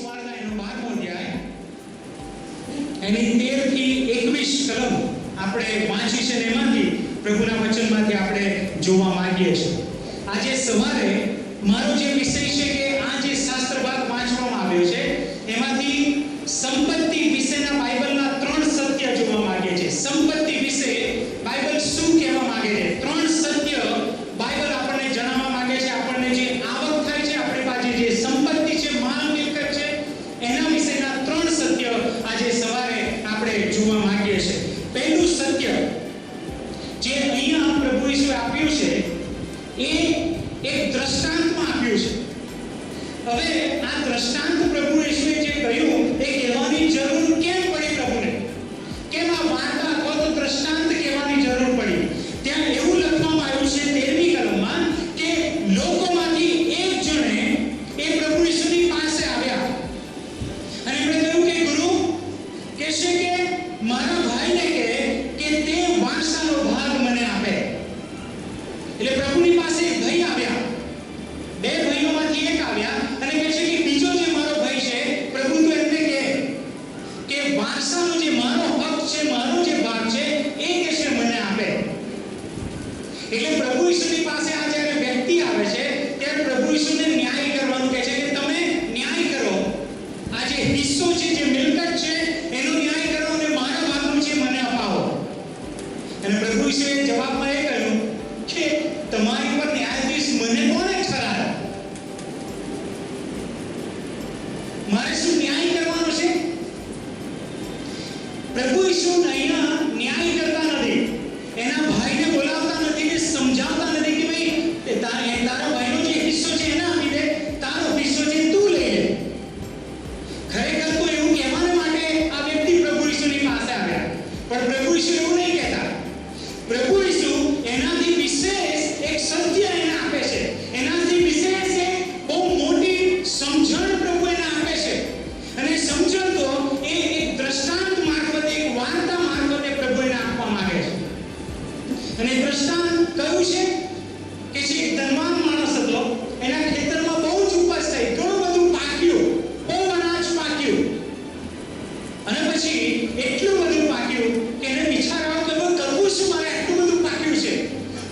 સુવાર્તા એનો 12મો અધ્યાય એની 13 થી 21 કલમ આપણે વાંચી છે, એમાંથી પ્રભુના વચનમાંથી આપણે જોવા માંગીએ છીએ. આજે સવારે મારો જે વિષય છે કે આ જે શાસ્ત્ર ભાગ વાંચવામાં આવ્યો છે એમાંથી સંપત્તિ વિશેના બાઇબલના 3 સત્ય જોવા માંગીએ છીએ. સંપત્તિ વિશે બાઇબલ શું કહેવા માંગે છે? 3 સત્ય બાઇબલ આપણને જણાવવા માંગે છે. આપણને જે આવક થાય છે, આપણી પાસે જે સંપત્તિ છે, માલ મિલકત છે, એના વિશેના 3 સત્ય આજે સવારે આપણે જોવા માંગીએ છીએ. પહેલું સત્ય જે અહીંયા પ્રભુ ઈશ્વરે આપ્યું છે એ એક દ્રષ્ટાંતમાં આપ્યું છે. હવે આ દ્રષ્ટાંત પ્રભુ ઈશ્વરે જે કહ્યું એ કહેવાની જરૂર કેમ પડી પ્રભુને? કેમ આ વાર્તા અથવા તો દ્રષ્ટાંત કહેવાની જરૂર પડી? ત્યાં એવું લખવામાં આવ્યું છે 13મી કલમમાં કે લોકોમાંથી એક જણે એ પ્રભુ ઈશ્વરની પાસે આવ્યા અને એમણે કહ્યું કે ગુરુ કહેશે કે મારા ભાઈને કહે કે તે વારસાનો ભાગ મને આપે. એટલે પ્રભુની પાસે એક ભાઈ આવ્યા, 2 ભાઈઓમાંથી એક આવ્યા અને કહે છે કે બીજો જે મારો ભાઈ છે પ્રભુ તો એમને કહે કે વારસાનો જે મારો હક છે, મારો જે ભાગ છે એ કહેશે મને આપે. એટલે પ્રભુ ઈશ્વરની પાસે આ જ્યારે વ્યક્તિ આવે છે ત્યારે પ્રભુ ઈશ્વરને ન્યાય કરવાનું કહે છે કે તમે ન્યાય કરો, આ જે હિસ્સો છે, જે મિલકત છે એનો ન્યાય કરો અને મારા ભાગનું છે મને અપાવો. અને પ્રભુ ઈશ્વરે જવાબમાં એ કહ્યું કે તમારી પર ન્યાયાધીશ મને કોણે ઠરાવ્યો? મારે શું ન્યાય કરવાનો છે? પ્રભુ ઈશ્વર અહીંયા ન્યાય કરતા નથી, એના ભાઈને બોલાવતા નથી કે સમજાવતા નથી કે ભાઈ તારા ભાઈનો જે હિસ્સો છે એને આપી દે, તારો હિસ્સો છે તું લઈ લે. ખરેખર તો એવું કહેવાને માટે આ વ્યક્તિ પ્રભુ ઈશ્વરની પાસે આવ્યા, પણ પ્રભુ ઈશ્વર એવું નહીં કહેતા. પ્રભુ ઈશ્વર એનાથી વિશેષ એક સત્ય એને આપે છે, એનાથી વિશેષ એક બહુ મોટી સમજણ પ્રભુ એને આપે છે. અને સમજણ તો એ એક દ્રષ્ટાંત મારફતે, એક વાર્તા મારફતે પ્રભુ એને આપવા માંગે છે. અને દ્રષ્ટાંત કયું છે કે જે એક ધનવાન માણસ હતો, એના ખેતરમાં બહુ જ ઉપજ થઈ, ઘણું બધું પાક્યું, બહુ અનાજ પાક્યું. અને પછી એટલું બધું પાક્યું કે એને વિચાર આવ્યો કે હવે કરવું શું મારે? એટલું બધું પાક્યું છે,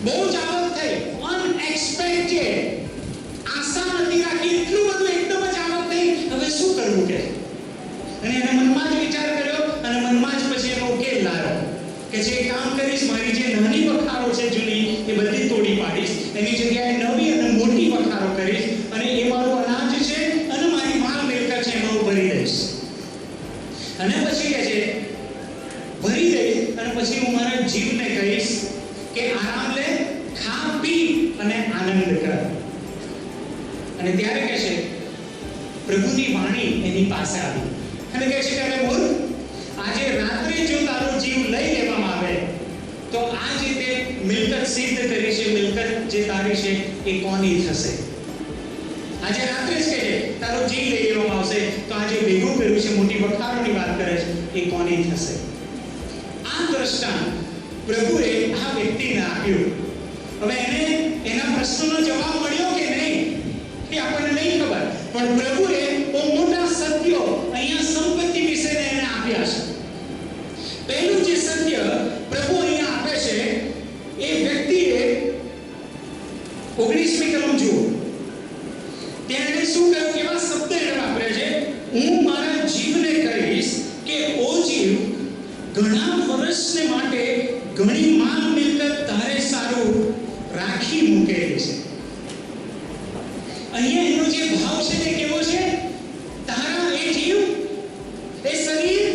બહુ જ આવક થઈ, અનએક્સપેક્ટેડ, આશા નથી રાખી, એટલું બધું એકદમ જ આવક થઈ, હવે શું કરવું કે? અને એને મનમાં જ વિચાર કર્યો અને મનમાં જ પછી એનો ઉકેલ લાવ્યો કે જે કામ કરીશ, મારી જે નાની વખારો છે જૂની એ બધી તોડી પાડીશ, એની જગ્યાએ નવી અને મોટી વખારો કરીશ અને એ મારું અનાજ છે અને મારી માલ મિલકત છે એમાં હું ભરી દઈશ. અને પછી કહે છે ભરી દઈશ અને પછી હું મારા જીવને કહીશ કે આરામ લે, ખા પી અને આનંદ કર. અને ત્યારે કહે છે પ્રભુની વાણી એની પાસે આવી અને કહે છે કે અરે મૂર્ખ, આજે રાત્રે જો તારો જીવ લઈ લેવામાં આવે તો આ જે તે મિલકત સિદ્ધ કરી છે, મિલકત જે તારી છે એ કોની થશે? આજે રાત્રે જ કહે તારો જીવ લઈ લેવામાં આવશે તો આજે ભેગું કર્યું છે, મોટી વખારોની વાત કરે છે, એ કોની થશે? આ દ્રષ્ટાંત પ્રભુએ આ વ્યક્તિને આપ્યું. હવે એને એના પ્રશ્નનો જવાબ મળ્યો કે નહીં એ આપણને નહીં ખબર, પણ પ્રભુએ બહુ મોટા સત્યો અહીંયા સંપત્તિ વિશે એને આપ્યા છે. પહેલું જે સત્ય પ્રભુ અહીંયા આપે છે એ વ્યક્તિએ 19મી કલમ જુઓ, ત્યાં એને શું કહ્યું, કેવા શબ્દ એને વાપર્યા છે? હું મારા જીવને કહીશ કે ઓ જીવ, ઘણા વર્ષને માટે ઘણી માલ મિલકત તારે સારું રાખી મૂકેલી છે. અહીંયા એનો જે ભાવ છે તે કેવો છે? તારા એ જીવ, એ શરીર,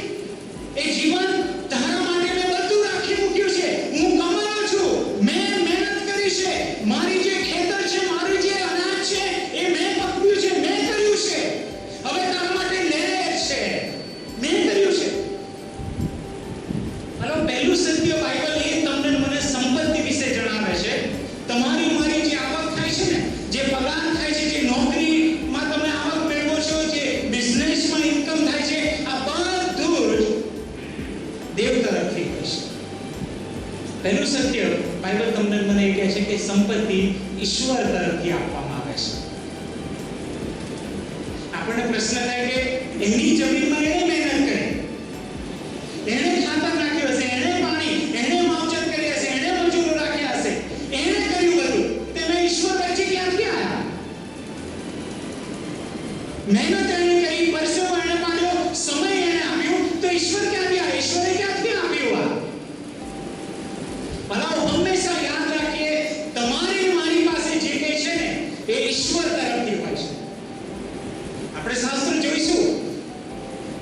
એ જીવન તારા માટે મેં બધું રાખી મૂક્યું છે. હું કમાયો છું, મેં મહેનત કરી છે, મારી જે ખેતર છે, મારી જે અનાજ છે એ મેં પકવ્યું છે, મેં કર્યું છે. હવે તારા માટે લે છે, મેં કર્યું છે. હાલો, પહેલું સત્ય બાઇબલ એ તમને મને સંપત્તિ વિશે જણાવે છે. તમારી મારી જે આવક થાય છે ને, જે પગાર થાય છે, જે નોકરીમાં તમે આવક મેળવો છો, જે બિઝનેસમાં ઇન્કમ થાય છે, આ બધું જ દેવ તરફથી હોય છે. પહેલું સત્ય બાઇબલ તમને મને એ કહે છે કે સંપત્તિ ઈશ્વર તરફથી આપવામાં આવે છે. આપણને પ્રશ્ન થાય કે એની જમીનમાં એને મહેનત કરી, એને ખાતર નાખ્યું હશે, એને પાણી, એને માવજત કરી હશે, એને મજૂરો રાખ્યા હશે, એને કર્યું બધું, તેમાં ઈશ્વર વચ્ચે ક્યાંથી આવ્યા? મહેનત એને કરી, પરસેવો એને પાડ્યો, સમય એને આપ્યો, તો ઈશ્વર ક્યાંથી આવ્યા? ઈશ્વરે ક્યાંથી આપ્યું? ભલાઓ હંમેશા યાદ રાખીએ, તમારી મારી પાસે જે કંઈ છે ને એ ઈશ્વર તરફથી હોય છે. આપણે શાસ્ત્ર જોઈશું,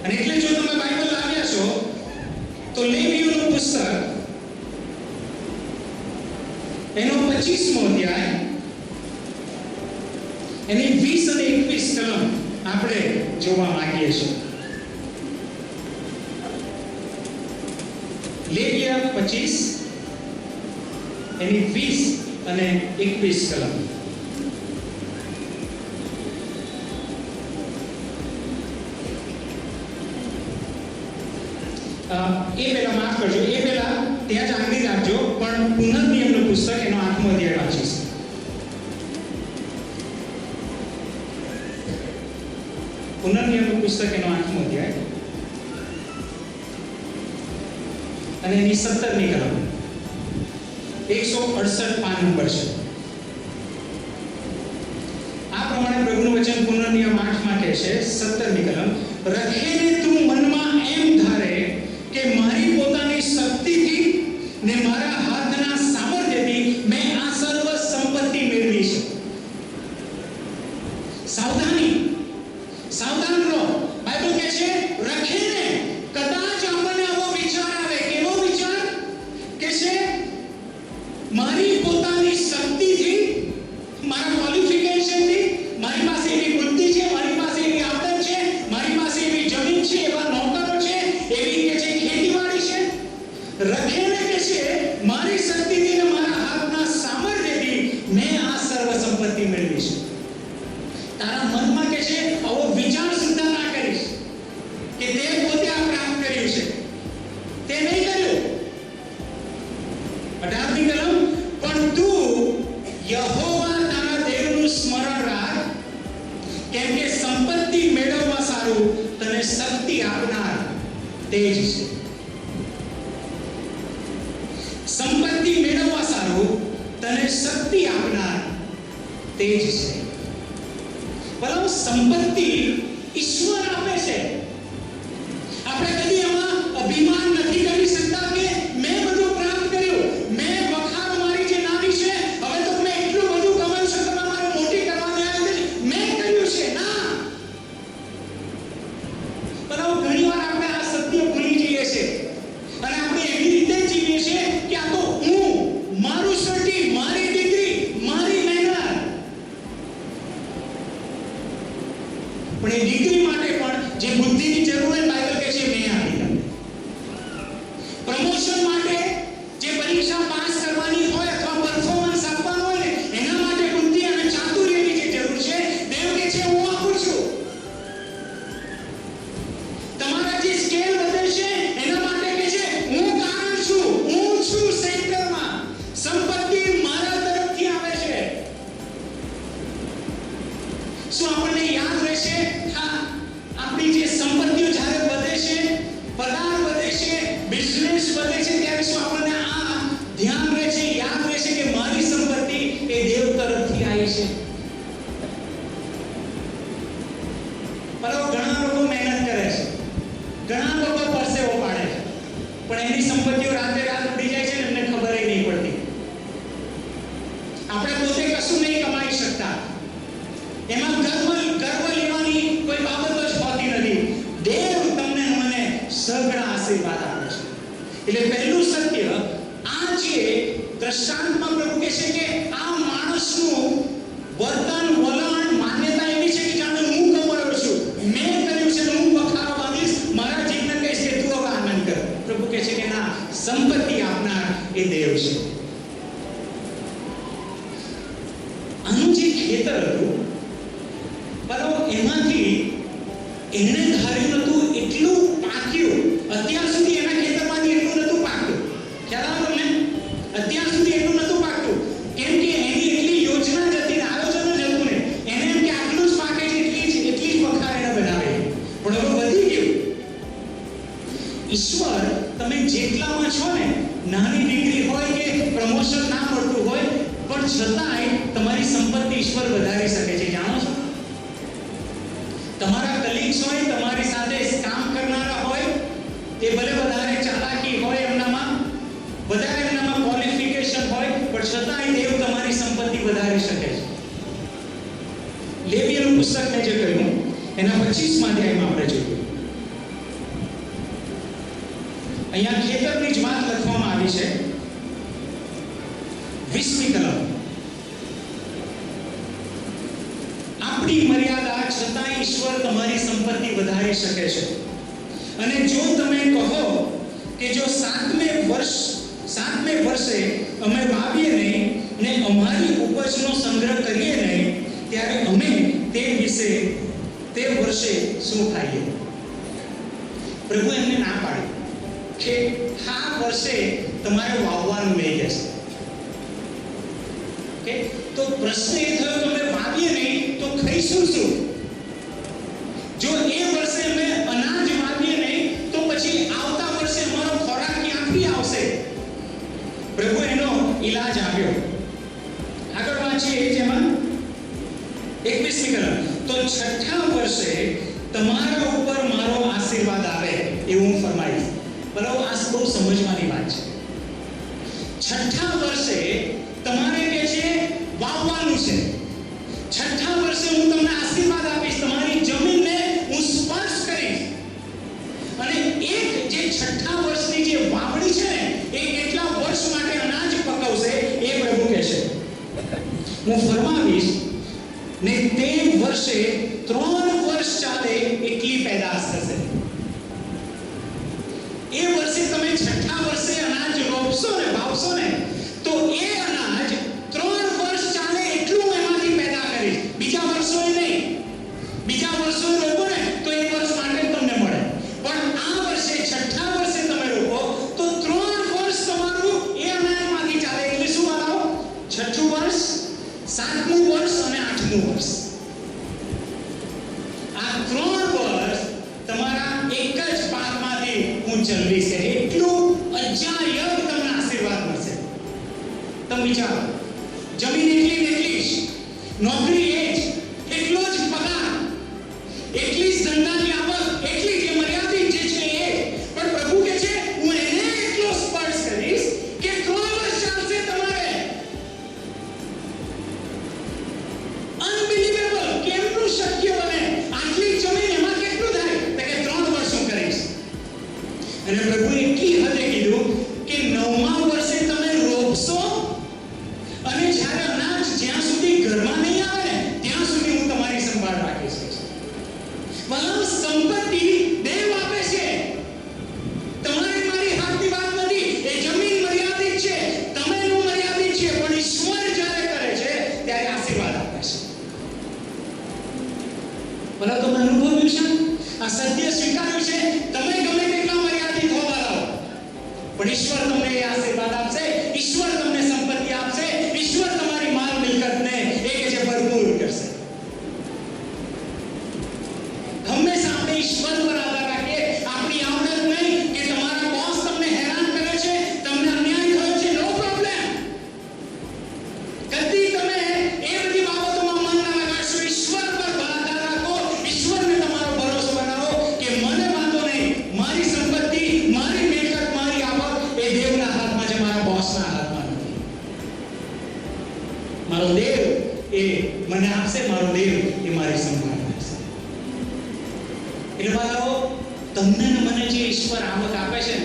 અને એટલે જો તમે બાઇબલ લાવ્યા છો તો લેવીઓનું પુસ્તક એનો 25મો અધ્યાય એની 20 અને 21 કલમ આપણે જોવા માંગીએ છીએ. લેવીયા 25 એની 20 અને 21 કલમ. એ પહેલા માફ કરજો, એ પહેલા ત્યાં જ આંગળી રાખજો, પણ પુનર્નિયમનું પુસ્તક એનો 8મો અધ્યાય વાંચીશ. પુનર્નિયમનું પુસ્તક એનો 8મો અધ્યાય અને એની 17મી કલમ, 168 પાન નંબર છે. આ પ્રમાણે પ્રભુનું વચન પુનર્નિયમ 8 માં કહે છે, 17મી કલમ, રખેને તું મનમાં એમ ધારે કે મારી પોતાની શક્તિથી ને મારા હાથના સામર્થ્યથી મેં આ સર્વ સંપત્તિ મેળવી છે. સાવધાની, સાવધાન રહો. બાઇબલ કહે છે રખેને, કદાચ આપણને આવો વિચાર આવે, કેવો વિચાર? કે છે મારી પોતાની શક્તિથી, મારા ક્વોલિફિકેશનથી, મારી પાસે એવી બુદ્ધિ છે, મારી પાસે એવી આવડત છે, મારી પાસે એવી જમીન છે, એવા નોકરો છે, એવી કે છે ખેતીવાડી છે. રખેને કે છે મારી શક્તિથી ને મારા હાથના સામર્થ્યથી મેં આ સર્વ સંપત્તિ મેળવી છે. તારા મનમાં કે છે આવો વિચાર સુદ્ધા ના કરીશ કે તે પોતે આ પ્રાપ્ત કર્યું છે, તે નહીં કર્યું. 18મી કલમ, પણ તું યહોવા તારા દેવનું સ્મરણ રાખ, કેમ કે સંપત્તિ મેળવવા સારું તને શક્તિ આપનાર તે જ છે. સંપત્તિ મેળવવા સારું તને શક્તિ આપનાર તે જ છે. ભલા સંપત્તિ ઈશ્વર આપે છે. આપણે કદી એમાં અભિમાન નથી કરી શકતા કે મેં બધું પ્રાપ્ત કર્યું, મેં વખાર મારી જે નાની છે, હવે તો મેં એટલું બધું કમાયું છે, તમે મારે મોટી કરવાની આવે છે, મેં કર્યું છે. ના, ભલા ઘણીવાર આપણે આ સત્ય ભૂલી જઈએ છીએ અને આપણે એવી રીતે જીવીએ છીએ કે આ તો હું, મારું સર્ટી, મારી ડિગ્રી, મારી મહેનત. પણ એ ડિગ્રી માટે પણ જે બુદ્ધિની જરૂર હોય, બાઇબલ કહે છે મેં આપી તમને. પ્રમોશન માટે જે પરીક્ષા પાસ કરવાની હોય અથવા પરફોર્મન્સ આપવાનું હોય ને, એના માટે બુદ્ધિ અને ચાતુર્યની જે જરૂર છે, દેવ કહે છે હું આપું છું. તમારા જે સ્કેલ વધે છે એના માટે કહે છે હું કારણ છું, હું છું સેન્ટરમાં. સંપત્તિ મારા તરફથી આવે છે. શું આપણને યાદ રહેશે? હા, આપણી જે સંપત્તિઓ જ્યારે વધે છે, પગાર વધે છે, બિઝનેસ વધે છે, ત્યારે શું આપણને આ ધ્યાન રહે છે, યાદ રહે છે કે મારી સંપત્તિ એ દેવ તરફથી આવી છે? પરંતુ ઘણા લોકો મહેનત કરે છે, ઘણા લોકો પરસેવો પાડે છે, પણ એની સંપત્તિઓ રાતે રાત ઉડી જાય છે ને એમને ખબર નહીં પડતી. આપણે પોતે કશું નહીં કમાઈ શકતા, એમાં ગર્વ લેવાની કોઈ બાબત જ હોતી નથી. દેવ તમને મને સઘળા આશીર્વાદ આપે છે. એટલે પહેલું સત્ય આ જે દ્રષ્ટાંતમાં પ્રભુ કહે છે કે આ માણસનું વર્તન, વલણ, માન્યતા એવી છે કે જાણે હું કમાયો છું, મેં કર્યું છે, હું વખારો બાંધીશ, મારા જીવને કહીશ કે તું હવે આનંદ કર. પ્રભુ કહે છે કે ના, સંપત્તિ આપનાર એ દેવ છે. આનું જે ખેતર હતું, બરાબર, એમાંથી એને ધાર્યું નતું એટલું પાક્યું. અત્યાર સુધી એના ખેતરમાંથી એટલું નતું પાક્યું. ખ્યાલ આવે તમને? અત્યાર સુધી એટલું નતું પાક્યું, કેમ કે એની એટલી યોજના જ હતી ને આયોજન જ હતું ને. એને એમ કે આટલું જ પાકે છે, એટલી જ વખાર ઈશ્વર તમે જેટલામાં છો ને, નાની ડિગ્રી હોય કે પ્રમોશન ના મળતું હોય, પણ છતાંય તમારી સંપત્તિ ઈશ્વર વધારી શકે છે. જાણો છો? તમારા કલીગ્સ હોય, તમારી સાથે કામ કરનારા હોય, એ ભલે વધારે ચાલાકી હોય, એમનામાં ક્વોલિફિકેશન હોય, પણ છતાંય દેવ તમારી સંપત્તિ વધારી શકે છે. લેવીયનું પુસ્તક મેં જે કહ્યું એના 25મા અધ્યાયમાં આપણે જોયું. અહીંયા ખેતરની જ વાત લખવામાં આવી છે. 20મી કલમ. આપણી મર્યાદા છતાંય ઈશ્વર તમારી સંપત્તિ વધારી શકે છે. અને જો તમે કહો કે જો 7મે વર્ષે અમે વાવીએ નહીં ને અમારી ઉપજનો સંગ્રહ કરીએ નહીં, ત્યારે અમે તે વર્ષે શું ખાઈએ? પ્રભુ એમને ના પાડી કે આ વર્ષે તમારે વાવવાનું નહીં જશે. ઓકે, તો પ્રશ્ન એ થયો કે અમે વાવીએ નહીં તો ખાઈશું શું? જો એ વર્ષે અમે અનાજ વાવીએ નહીં તો પછી આવતા વર્ષે અમારો ખોરાક ક્યાંથી આવશે? પ્રભુ એનો ઈલાજ આપ્યો. આગળ વાંચીએ જેમાં 21મી કલમ. તો 6ઠા વર્ષે તમારા ઉપર મારો આશીર્વાદ આવે એવું હું ફરમાઈશ. બરાબર, આ બહુ સમજવાની વાત છે. 6ઠા વર્ષે તમારે કે છે વાવવાનું છે. 6ઠા વર્ષે હું તમને આશીર્વાદ આપીશ, તમારી જમીનને હું સ્પર્શ કરીશ. અને એક જે 6ઠા વર્ષની જે વાવણી છે ને, એ કેટલા વર્ષ માટે અનાજ પકવશે એ પ્રભુ કહે છે હું ફરમાવીશ ને તે વર્ષે 3 વર્ષ ચાલે એટલી પેદાશ થશે. એ વર્ષે તમે 6ઠા વર્ષે અનાજ રોપશો ને વાવશો ને, તો એ અનાજ 3 વર્ષ ચાલે એટલું એમાંથી પેદા કરીશ. બીજા વર્ષોએ નહીં. બીજા વર્ષોએ રોપો ને તો 1 વર્ષ માટે તમને મળે, પણ આ વર્ષે 6ઠા વર્ષે તમે રોપો તો 3 વર્ષ તમારું એ અનાજમાંથી ચાલે. એટલે શું બનાવો? 6ઠું વર્ષ, 7મું વર્ષ અને 8મું વર્ષ. આ 3 વર્ષ તમારા એક જ પાકમાંથી હું ચલવીશ. એટલું અજાયબ તમને આશીર્વાદ મળશે. તમે વિચારો, જમીન એટલી જ, નોકરી એ જ, એટલો જ પગાર, એટલી જ ધંધાની આવક, એટલી જ મર્યાદિત જે છે એ. પણ પ્રભુ કહે છે હું એને એટલો સ્પર્શ કરીશ કે 3 વર્ષ ચાલશે તમારે. અનબિલીવેબલ! કેમનું શક્ય બને? આટલી જમીન એમાં કેટલું થાય? તો કે 3 વર્ષ હું કરીશ. અને પ્રભુ એટલી હદે કીધું કે 9મા વર્ષે તમે રોપશો અને જ્યારે અનાજ જ્યાં સુધી ઘરમાં નહીં આવે ને ત્યાં સુધી હું તમારી સંભાળ રાખીશ. મતલબ સંપત્તિ દેવ આપે છે, તમારી મારી હાથની વાત નથી. એ જમીન મર્યાદિત છે, તમે મર્યાદિત છે, પણ ઈશ્વર જ્યારે કરે છે ત્યારે આશીર્વાદ આપે છે. ભલા તમે અનુભવ્યું છે, આ સત્ય સ્વીકાર્યું છે. તમે ગમે તેટલા મર્યાદિત હોવા લાવો, પણ ઈશ્વર તમને એ આશીર્વાદ આપશે. ઈશ્વર તમને સંપત્તિ આપશે. ઈશ્વર તમારી માલ મિલકતને એ કે છે ભરપૂર કરશે. હંમેશા આપણે ઈશ્વર પર આધાર રાખીએ. આપણી આવડત નહીં કે તમારા બોસ તમને હેરાન કરે છે, તમને અન્યાય થયો છે, નો પ્રોબ્લેમ. કદી તમે એ બધી બાબતોમાં મન ના લગાડશો. ઈશ્વર પર આધાર રાખો. ઈશ્વરને તમારો ભરોસો બનાવો કે મને વાંધો નહીં, મારી સંપત્તિ, મારી મિલકત, મારી આવક એ દેવના હાથમાં છે, મારા બોસના હાથમાં નથી. મારો દેવ એ મને આપશે, મારો દેવ એ મારી સંભાળ રાખશે. એટલે બાળકો, તમને ને મને જે ઈશ્વર આવક આપે છે,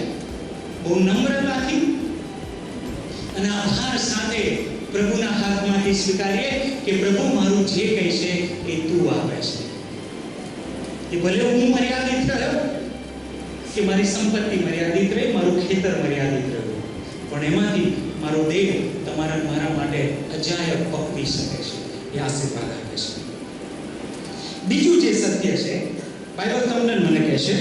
બહુ નમ્રતાથી અને આભાર સાથે પ્રભુના હાથમાંથી સ્વીકારીએ કે પ્રભુ મારું જે કંઈ છે એ તું આપે છે. એ ભલે હું મર્યાદિત રહ્યો કે મારી સંપત્તિ મર્યાદિત રહી, મારું ખેતર મર્યાદિત રહ્યું, પણ એમાંથી મારો દેવ તમારા મારા માટે અજાયબ પકવી શકે છે. એ આશીર્વાદ આપે છે. બીજું જે સત્ય છે બાઇબલ તમને મને કહે છે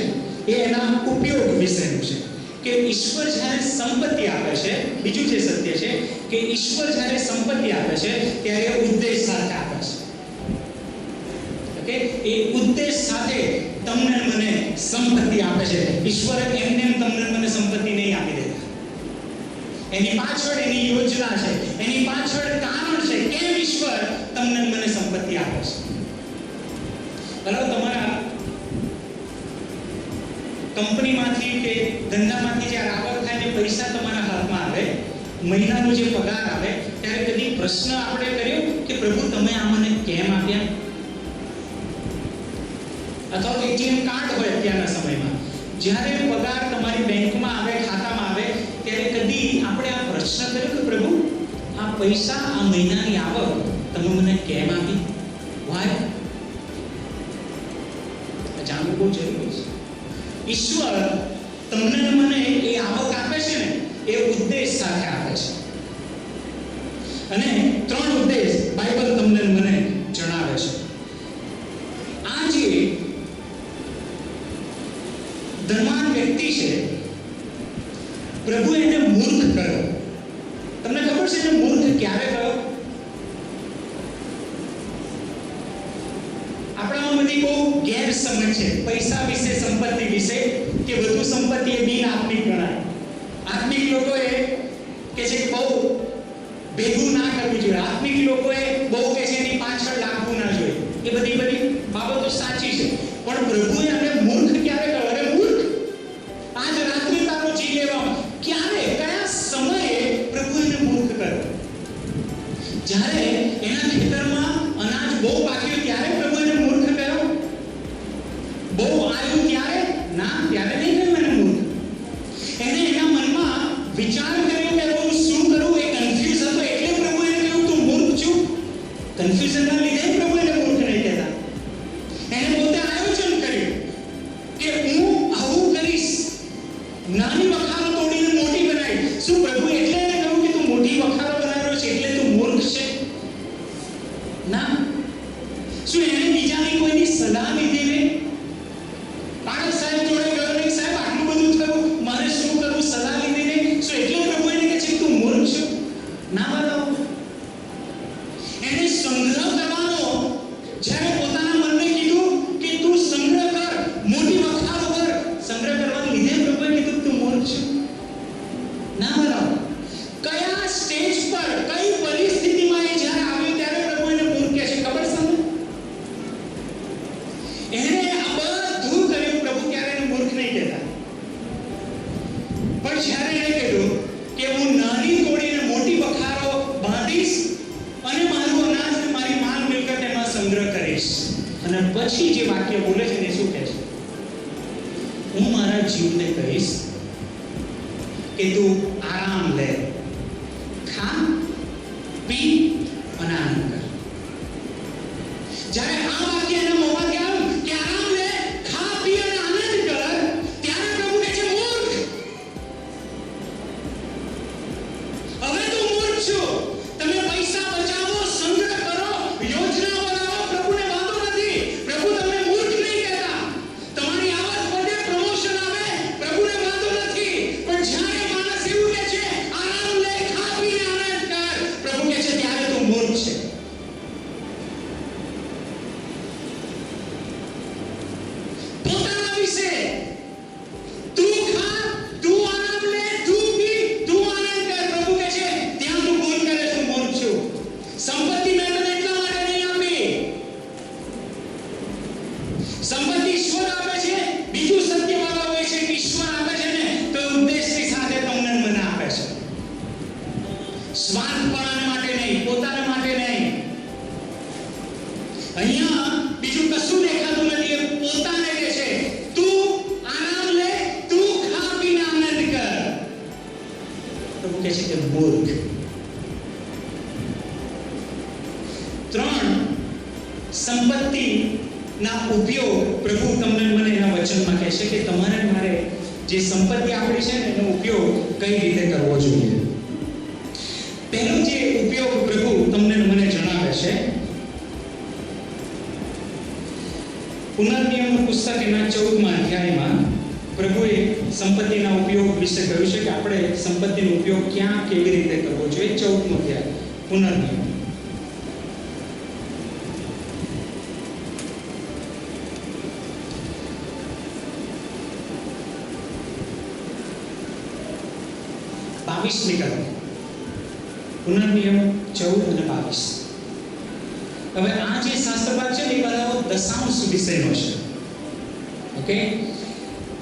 એ એના ઉપયોગ વિશેનું છે કે ઈશ્વર જ્યારે સંપત્તિ આપે છે, બીજું જે સત્ય છે કે ઈશ્વર જ્યારે સંપત્તિ આપે છે ત્યારે ઉદ્દેશ સાથે આપે છે. ઓકે, એ ઉદ્દેશ સાથે તમને મને સંપત્તિ આપે છે. ઈશ્વર એમને તમને મને સંપત્તિ નહીં આપી દેતા. એની પાછળ એની યોજના છે, એની પાછળ કારણ છે કેમ ઈશ્વર તમને મને સંપત્તિ આપે છે. બરાબર, તમારા કંપનીમાંથી કે ધંધામાંથી જ્યારે આવક થાય ને પૈસા તમારા હાથમાં આવે, મહિનાનો જે પગાર આવે, ત્યારે કદી પ્રશ્ન આપણે કર્યો કે પ્રભુ તમે આ મને કેમ આપ્યા? અથવા તો એટીએમ કાર્ડ હોય અત્યારના સમયમાં, જ્યારે પગાર તમારી બેંકમાં આવે, ખાતામાં આવે, ત્યારે કદી આપણે આ પ્રશ્ન કર્યો કે પ્રભુ આ પૈસા, આ મહિનાની આવક તમે મને કેમ આપી? વાય? જાણવું બહુ જરૂરી છે. ઈશ્વર તમને મને એ આવક આપે છે ને, એ ઉદ્દેશ સાથે આપે છે. અને 3 ઉદ્દેશ બાઇબલ તમને મને જણાવે છે. આ જે ધનવાન વ્યક્તિ છે, પ્રભુ એને મૂર્ખ કર્યો. તમને ખબર છે એને મૂર્ખ ક્યારે કર્યો? આપણામાં બધી બહુ ગેરસમજ છે પૈસા વિશે, સંપત્તિ વિશે, કે વધુ સંપત્તિ એ બિન આત્મિક ગણાય. આત્મિક લોકોએ કે છે બહુ ભેગું ના કરવું જોઈએ. આત્મિક લોકોએ બહુ કે છે એની પાછળ લાગવું ના જોઈએ. એ બધી બાબતો સાચી છે, પણ પ્રભુએ આપણે મૂર્ખ ક્યારે કર્યો? અરે મૂર્ખ, આજ રાત્રિ તારો જી લેવામાં. ક્યારે, કયા સમયે પ્રભુ એને મૂર્ખ કર્યો? જ્યારે એના ખેતરમાં અનાજ બહુ પાક્યું ત્યારે પ્રભુ એને મૂર્ખ કર્યો? બહુ આવ્યું ત્યારે? ના, ત્યારે નહીં કર્યો એને મૂર્ખ. એને એના મનમાં વિચાર કર્યો કે હું શું કરું, એ કન્ફ્યુઝ હતો, એટલે પ્રભુ એને કહ્યું તું મૂર્ખ છું. કન્ફ્યુઝનના લીધે પ્રભુ એને મૂર્ખ નહીં કહેતા. એને પોતે આયોજન કર્યું કે હું આવું કરીશ, નાની વખારો તોડીને મોટી બનાવી. શું પ્રભુ એટલે એને કહ્યું કે તું મોટી વખારો બનાવ્યો છે એટલે તું મૂર્ખ છે? ના. શું એને બીજાની કોઈની સલાહ લીધી ને? પાડક સાહેબ જોડે ગયો ને, સાહેબ આટલું બધું થયું, મારે શું કરવું, સલાહ લીધી ને? શું એટલે પ્રભુ એને કહે છે તું મૂર્ખ છો? ના બતાવો. એને સંગ્રહ કરવાનો, જ્યારે પોતાના મનને કીધું કે તું સંગ્રહ કર, મોટી વખારો કર, સંગ્રહ કરવાને લીધે પ્રભુએ કીધું તું મૂર્ખ છો? ના બતાવો. કયા સ્ટેજ પર, કઈ પરિસ્થિતિમાં એ જ્યારે આવ્યો ત્યારે પ્રભુ એને મૂર્ખ કહે છે ખબર છે? એને આ બધું કર્યું, પ્રભુ ત્યારે એને મૂર્ખ નહીં કહેતા. પણ જ્યારે એને કહ્યું કે હું નાની તોડીને મોટી વખારો બાંધીશ અને મારું અનાજ ને મારી માલ મિલકત એમાં સંગ્રહ કરીશ, અને પછી જે વાક્ય બોલે છે ને શું કહે છે? હું મારા જીવને કહીશ કે તું આરામ લે, ખા, પી અને આનંદ કર. જ્યારે આ વાક્ય એના મોંમાંથી આવ્યું કે આરામ લે, ખા, પી અને આનંદ કર, ત્યારે પ્રભુ કહે છે મૂર્ખ, હવે તું મૂર્ખ છો. તમે પૈસા બચાવો, સંગ્રહ કરો, યોજના બનાવો, પ્રભુને વાંધો નથી. પ્રભુ તમને મૂર્ખ નહીં કહેતા. તમારી આવક વધે, પ્રમોશન આવે, પ્રભુને વાંધો નથી. પણ જ્યારે માણસ એવું કહે છે આરામ લે, ખા, પી અને આનંદ કર, પ્રભુ કહે છે ત્યારે તું મૂર્ખ છે. પોતાના વિશે તું ખા, તું આરામ લે, તું પી, તું આનંદ કર, પ્રભુ કહે છે ત્યાં તું ભૂલ કરે, તું મૂર્ખ છું. સંપત્તિ મેં તને એટલા માટે નહીં આપી. સંપત્તિ ઈશ્વર આપે છે. બીજું સત્ય વાળા હોય છે કે ઈશ્વર આપે છે ને તો ઉદ્દેશની સાથે તમને મને આપે છે. સ્વાર્થપણા માટે નહીં, પોતાના માટે નહીં. અહીંયા બીજું કશું દેખાતું નથી. એ પોતાને કહે છે તું આરામ લે, તું ખા, પીને આનંદ કર. પ્રભુ કહે છે કે મૂર્ખ. 3 સંપત્તિના ઉપયોગ પ્રભુ તમને મને એના વચનમાં કહે છે કે તમારે મારે જે સંપત્તિ આપણી છે ને એનો ઉપયોગ કઈ રીતે કરવો જોઈએ. પહેલો જે ઉપયોગ પ્રભુ તમને મને જણાવે છે, પુનર્નિયમનું પુસ્તક એના 14મા અધ્યાયમાં પ્રભુએ સંપત્તિના ઉપયોગ વિશે કહ્યું છે કે આપણે સંપત્તિનો ઉપયોગ ક્યાં કેવી રીતે કરવો જોઈએ. 14મો અધ્યાય પુનર્નિયમ. 22મી કલમ, પુનર્નિયમ 14 અને 22. હવે આ જે શાસ્ત્રપાઠ છે એ બધાઓ દશાંશ વિષયનો છે. ઓકે,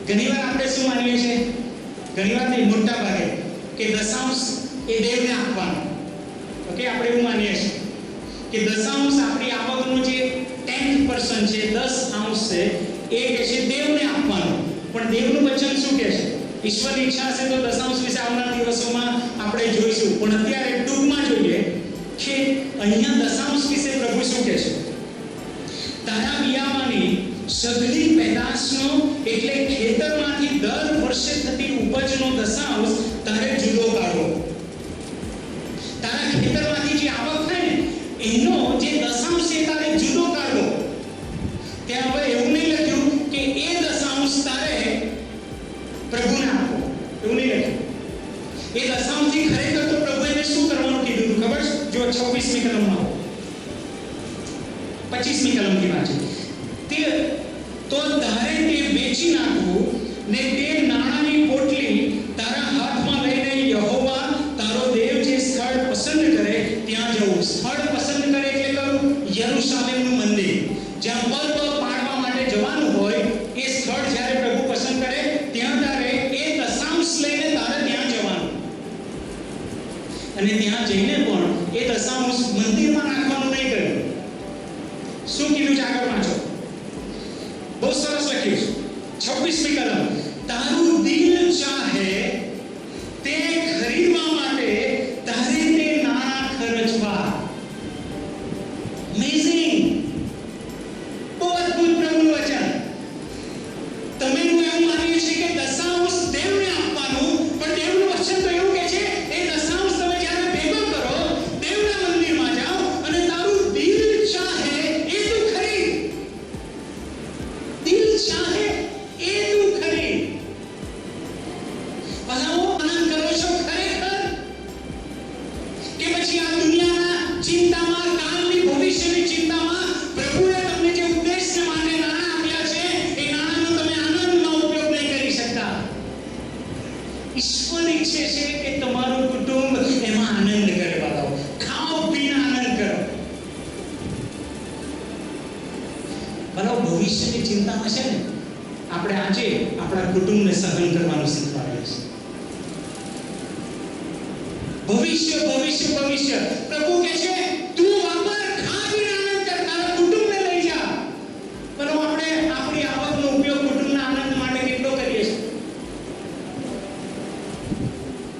ઘણીવાર આપણે શું માનીએ છીએ, ઘણીવાર નહીં, મોટા ભાગે, કે દશાંશ એ દેવને આપવાનો. ઓકે, આપણે એવું માનીએ છીએ કે દશાંશ આપણી આવકનું જે 10% છે, 10% છે, એ કે છે દેવને આપવાનું. પણ દેવનું વચન શું કહે છે? ઈશ્વરની ઈચ્છા હશે તો દશાંશ વિશે આવનારા દિવસોમાં આપણે જોઈશું. પણ અત્યારે ટૂંકમાં જોઈએ કે અહીંયા દશાંશ વિશે પ્રભુ શું કહે છે? તારા બિયામાંની સઘળી પેદાશનો, એટલે ખેતરમાંથી દર વર્ષે થતી ઉપજનો દશાંશ તારે જુદો કાઢવો. તારા ખેતરમાંથી જે આવક થાય ને એનો જે દશાંશ છે તારે જુદો કાઢવો. ત્યાં હવે એવું નહીં લખ્યું કે એ દશાંશ તારે પ્રભુને આપો, એવું નહીં લખ્યું. એ દશાંશથી ખરેખર તો પ્રભુએ શું કરવાનું કીધું ખબર છે? જો 26મી કલમમાં 25મી કલમથી વાંચો. તે તો તારે તે વેચી નાખવું ને તે નાણાંની પોટલી તારા હાથમાં લઈને યહોવા તારો દેવ જે સ્થળ પસંદ કરે ત્યાં જવું. સ્થળ પસંદ કરે એટલે કયું? યરૂશાલેમનું મંદિર, જ્યાં પર્વ પાડવા માટે જવાનું હોય એ સ્થળ જ્યારે પ્રભુ પસંદ કરે ત્યાં તારે એ દશાંશ લઈને તારે ત્યાં જવાનું. અને ત્યાં જઈને પણ એ દશાંશ મંદિરમાં નાખવાનું નહીં કર્યું. શું કીધું છે આગળ વાંચો, બહુ સરસ લખ્યું છે. 26મી કલમ, તારું દિલ ચાહે તે ખરીદવા માટે તારે તે નાણાં ખર્ચવા. અમેઝિંગ, બહુ અદ્ભુત પ્રભુનું વચન. તમે એવું માનીએ છીએ કે દશાંશ દેવને આપવાનું, પણ દેવનું વચન તો એવું કહે છે એ દશાંશ તમે જ્યારે ભેગો કરો, દેવના મંદિરમાં જાઓ અને તારું દિલ ચાહે એ તું ખરીદ. દિલ ચાહે એ તું ખરીદ. બધાઓ આનંદ કરો છો ખરેખર કે પછી આ દુનિયાના ચિંતામાં, કાલની ભવિષ્યની ચિંતામાં પ્રભુએ તમને જે ઉદ્દેશ્ય માટે નાણાં આપ્યા છે એ નાણાંનો તમે આનંદમાં ઉપયોગ નહીં કરી શકતા. ઈશ્વર ઈચ્છે છે કે તમારું કુટુંબ એમાં આનંદ કરે. બતાવો, ખાઓ પીને આનંદ કરો. બરાબર, ભવિષ્યની ચિંતામાં છે ને આપણે આજે આપણા કુટુંબને સહન કરવાનું શીખવાડીએ છીએ. ભવિષ્ય ભવિષ્ય ભવિષ્ય, પ્રભુ કહે છે તું વાપર, ખા પીને આનંદ કર, તારા કુટુંબને લઈ જા. બરાબર, આપણે આપણી આવકનો ઉપયોગ કુટુંબના આનંદ માટે કેટલો કરીએ છીએ?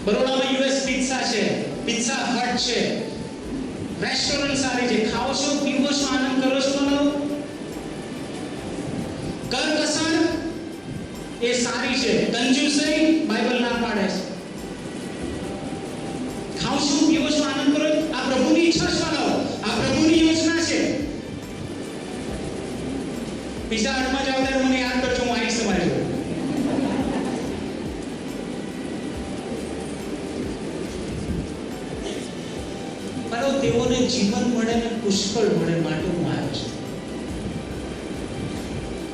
બરોડામાં યુએસ પિઝા છે, પિઝા હટ છે, રેસ્ટોરન્ટ સારી છે, ખાઓ છો, પીવો છો, આનંદ કરો છો. બનાવો કરકસર એ સારી છે, કંજૂસી બાઇબલ ના પાડે છે. ખાઓ છો, પીવો છો, આનંદ કરો. આ પ્રભુની ઈચ્છા છે. બનાવો, આ પ્રભુની યોજના છે. પિઝા હટમાં જાવ ત્યારે મને યાદ કરજો, હું આવીશ તમારી જોડે. તેઓને જીવન મળે ને પુષ્કળ મળે માટે હું આવ્યો છું.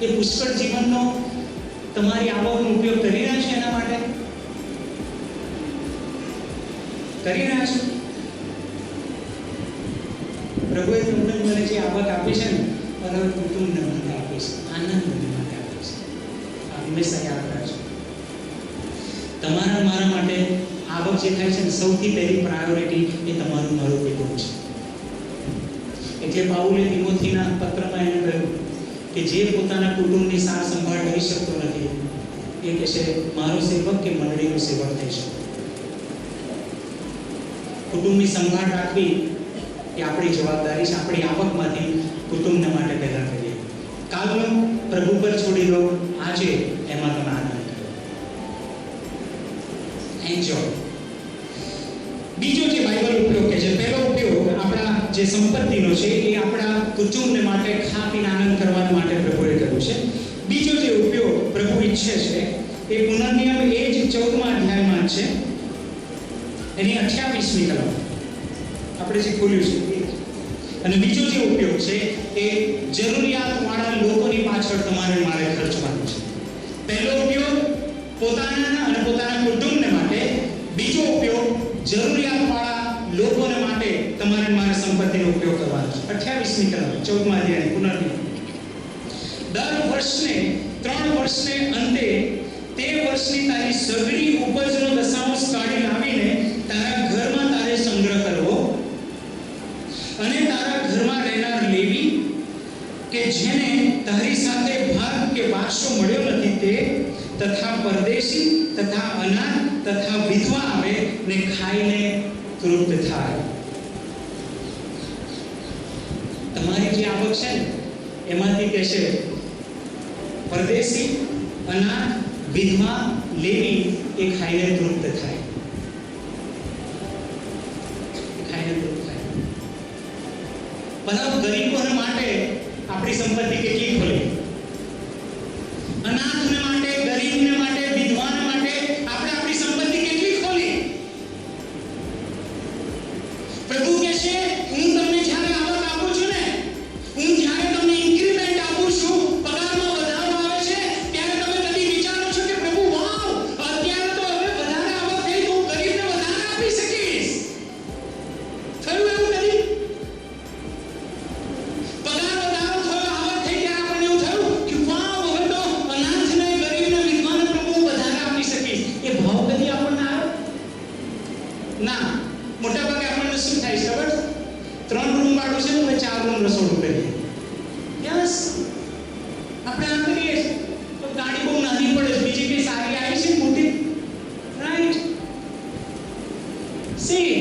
એ પુષ્કળ જીવનનો તમારી આવકનો ઉપયોગ કરી રહ્યા છે એના માટે? કરી રહ્યા છો? પ્રભુએ તમને મને જે આવક આપી છે ને, બરાબર, કુટુંબને માટે આપી છે, આનંદ માટે આપી છે. આ હંમેશા યાદ રાખજો. તમારા મારા માટે આવક જે થાય છે ને, સૌથી પહેલી પ્રાયોરિટી એ તમારું મારું કુટુંબ છે. એટલે પાઉલે તિમોથીના પત્રમાં એને કહ્યું કે જે પોતાના કુટુંબની સાર સંભાળ કરી શકતો નથી એ કહે છે મારો સેવક કે મંડળીનો સેવક થઈ શકે. કુટુંબની સંભાળ રાખવી એ આપણી જવાબદારી છે. આપણી આવકમાંથી કુટુંબને માટે પહેલા કરીએ. કાલનું પ્રભુ પર છોડી દો, આજે એમાં તમે આનંદ કરો. એન્જોય. બીજો જે બાઇબલ ઉપયોગ કે છે, પહેલો ઉપયોગ આપણા જે સંપત્તિનો છે એ આપણા કુટુંબને માટે ખા પીને આનંદ કરવા માટે પ્રભુએ કર્યું છે. બીજો જે ઉપયોગ પ્રભુ ઈચ્છે છે એ પુનર્નિયમ એ જ 14મા અધ્યાયમાં છે, એની 28મી કલમ આપણે જે ખોલ્યું છે. અને બીજો જે ઉપયોગ છે એ જરૂરિયાતવાળા લોકોની પાછળ તમારે મારે ખર્ચવાનું છે. પહેલો ઉપયોગ પોતાના અને પોતાના કુટુંબને માટે, બીજો ઉપયોગ જરૂરિયાતવાળા લોકોને માટે તમારે મારા સંપત્તિનો ઉપયોગ કરવાનો છે. 28મી કલમ 14મા અધ્યાય પુનર્નિર્માણ. દર વર્ષને 3 વર્ષને અંતે તે વર્ષની તારી સગળી ઉપજનો દશાંશ કાઢી લાવીને તારા ઘરમાં તારે સંગ્રહ કરવો અને તારા ઘરમાં રહેનાર લેવી કે જેને તારી સાથે ભાગ કે વારસો મળ્યો નથી તે તથા પરદેશી તથા અનાથ તથા વિધવા આવે ને ખાઈને તૃપ્ત થાય. તમારી જે આવક છે ને એમાંથી કહેશે પરદેશી અનાથ વિધવા લેવી એ ખાઈને તૃપ્ત થાય. પરંતુ ગરીબોને માટે આપણી સંપત્તિ કેટલી ખોલી, અનાથને માટે, ગરીબને માટે, વિધવાને માટે આપણે આપણી સંપત્તિ કેટલી ખોલી. પ્રભુ કહે છે હું તમને જ્યારે આવક આપું છું ને, હું જ્યારે તમને ઇન્ક્રીમેન્ટ આપું છું, પગારમાં વધારો આવે છે, ત્યારે તમે કદી વિચારો છો કે પ્રભુ વાવ અત્યારે તો હવે વધારે આવક થઈ તો ગરીબને વધારે આપી શકીશ. થયું એવું કદી? પગાર વધારો થયો, આવક થઈ ત્યારે આપણને એવું થયું કે વાવ હવે તો અનાથને, ગરીબને, વિધવાને પ્રભુ વધારે આપી શકીશ. એ ભાવ કદી આપણને આવ્યો ના. મોટા ભાગે આપણને શું થાય છે ખબર? 3 રૂમ વાળું છે ને 4 રૂમ રસોડું કરીએ. યસ, આપણે આમ કરીએ તો ગાડી બહુ નાની પડે, બીજી કઈ સારી આવી છે મોટી, રાઈટ? સી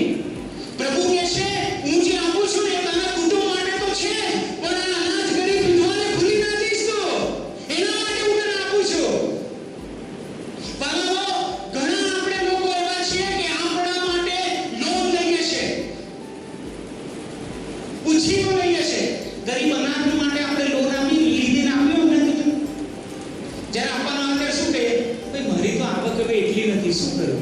પ્રભુ કહે છે હું જે આપું છું ને તારા કુટુંબ માટે તો છે, પણ આ અનાથ, ગરીબ, વિધવાને ભૂલી ના જઈશ તો એના માટે હું તને આપું છું. પરંતુ ઘણા આપણે લોકો એવા છીએ કે આપણા માટે લોન લઈએ છે, ઉછીનો લઈએ છે. ગરીબ અનાથ માટે આપણે લોન આપી લીધીને આપ્યો નથી. જ્યારે આપવાનો આવે શું કહે, ભાઈ મારી તો આવક હવે એટલી નથી, શું કરું?